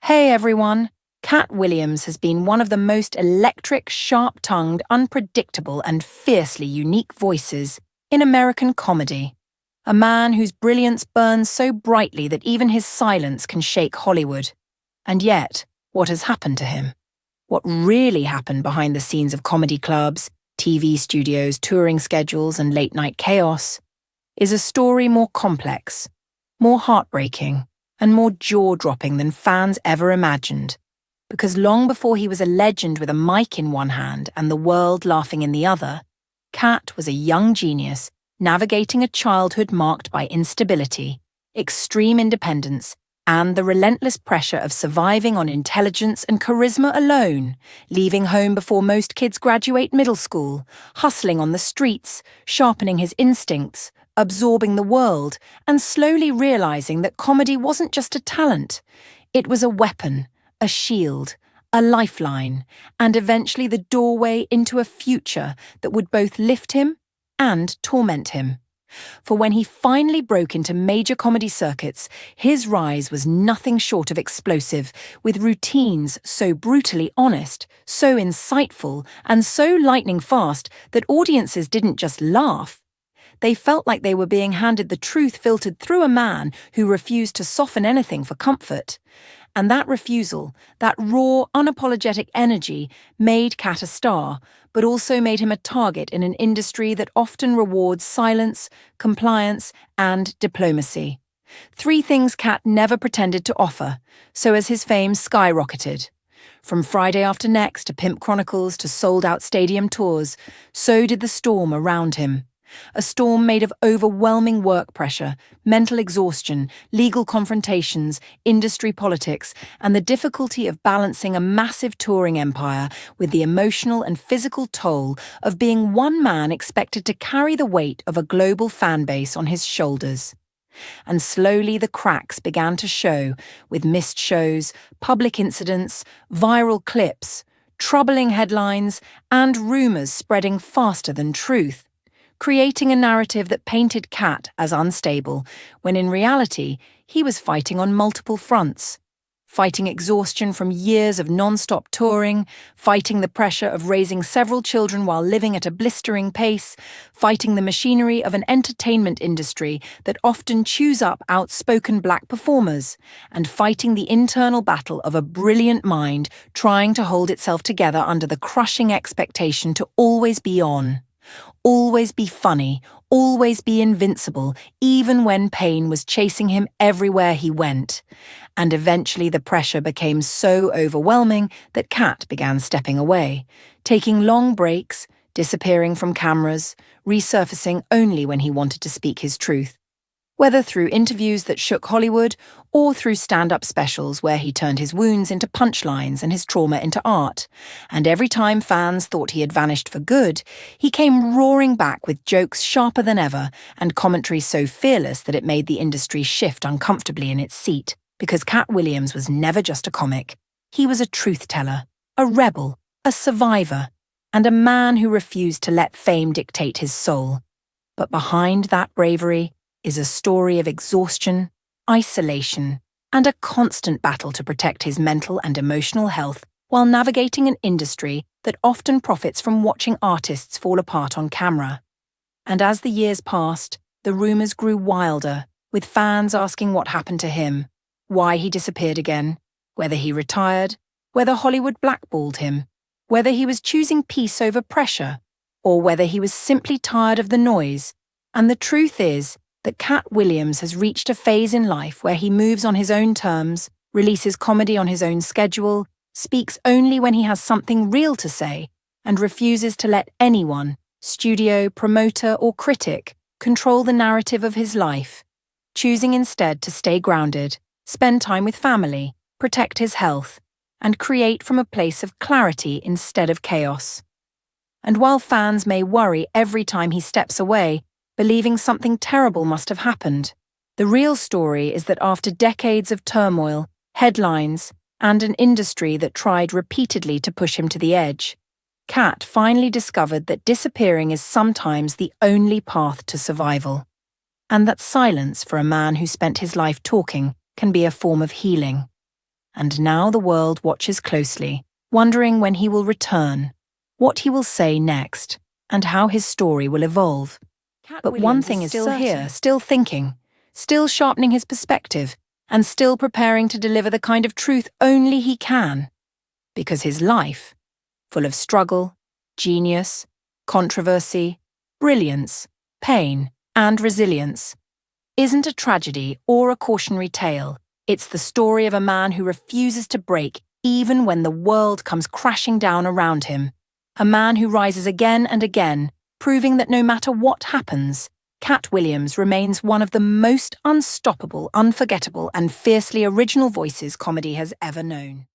Hey everyone! Katt Williams has been one of the most electric, sharp-tongued, unpredictable, and fiercely unique voices in American comedy. A man whose brilliance burns so brightly that even his silence can shake Hollywood. And yet, what has happened to him? What really happened behind the scenes of comedy clubs, TV studios, touring schedules, and late-night chaos is a story more complex, more heartbreaking, and more jaw-dropping than fans ever imagined. Because long before he was a legend with a mic in one hand and the world laughing in the other, Katt was a young genius navigating a childhood marked by instability, extreme independence, and the relentless pressure of surviving on intelligence and charisma alone, leaving home before most kids graduate middle school, hustling on the streets, sharpening his instincts, absorbing the world, and slowly realizing that comedy wasn't just a talent. It was a weapon, a shield, a lifeline, and eventually the doorway into a future that would both lift him and torment him. For when he finally broke into major comedy circuits, his rise was nothing short of explosive, with routines so brutally honest, so insightful, and so lightning fast that audiences didn't just laugh. They felt like they were being handed the truth filtered through a man who refused to soften anything for comfort. And that refusal, that raw, unapologetic energy, made Katt a star, but also made him a target in an industry that often rewards silence, compliance, and diplomacy. Three things Katt never pretended to offer, so as his fame skyrocketed. From Friday After Next to Pimp Chronicles to sold-out stadium tours, so did the storm around him. A storm made of overwhelming work pressure, mental exhaustion, legal confrontations, industry politics, and the difficulty of balancing a massive touring empire with the emotional and physical toll of being one man expected to carry the weight of a global fan base on his shoulders. And slowly the cracks began to show, with missed shows, public incidents, viral clips, troubling headlines, and rumors spreading faster than truth, creating a narrative that painted Katt as unstable, when in reality, he was fighting on multiple fronts. Fighting exhaustion from years of non-stop touring, fighting the pressure of raising several children while living at a blistering pace, fighting the machinery of an entertainment industry that often chews up outspoken black performers, and fighting the internal battle of a brilliant mind trying to hold itself together under the crushing expectation to always be on. Always be funny, always be invincible, even when pain was chasing him everywhere he went. And eventually the pressure became so overwhelming that Katt began stepping away, taking long breaks, disappearing from cameras, resurfacing only when he wanted to speak his truth. Whether through interviews that shook Hollywood or through stand-up specials where he turned his wounds into punchlines and his trauma into art. And every time fans thought he had vanished for good, he came roaring back with jokes sharper than ever and commentary so fearless that it made the industry shift uncomfortably in its seat. Because Katt Williams was never just a comic. He was a truth-teller, a rebel, a survivor, and a man who refused to let fame dictate his soul. But behind that bravery is a story of exhaustion, isolation, and a constant battle to protect his mental and emotional health while navigating an industry that often profits from watching artists fall apart on camera. And as the years passed, the rumors grew wilder, with fans asking what happened to him, why he disappeared again, whether he retired, whether Hollywood blackballed him, whether he was choosing peace over pressure, or whether he was simply tired of the noise. And the truth is that Katt Williams has reached a phase in life where he moves on his own terms, releases comedy on his own schedule, speaks only when he has something real to say, and refuses to let anyone, studio, promoter, or critic, control the narrative of his life, choosing instead to stay grounded, spend time with family, protect his health, and create from a place of clarity instead of chaos. And while fans may worry every time he steps away, believing something terrible must have happened, the real story is that after decades of turmoil, headlines, and an industry that tried repeatedly to push him to the edge, Katt finally discovered that disappearing is sometimes the only path to survival, and that silence for a man who spent his life talking can be a form of healing. And now the world watches closely, wondering when he will return, what he will say next, and how his story will evolve. But one thing is still here, still thinking, still sharpening his perspective, and still preparing to deliver the kind of truth only he can. Because his life, full of struggle, genius, controversy, brilliance, pain, and resilience, isn't a tragedy or a cautionary tale. It's the story of a man who refuses to break even when the world comes crashing down around him. A man who rises again and again, proving that no matter what happens, Katt Williams remains one of the most unstoppable, unforgettable, and fiercely original voices comedy has ever known.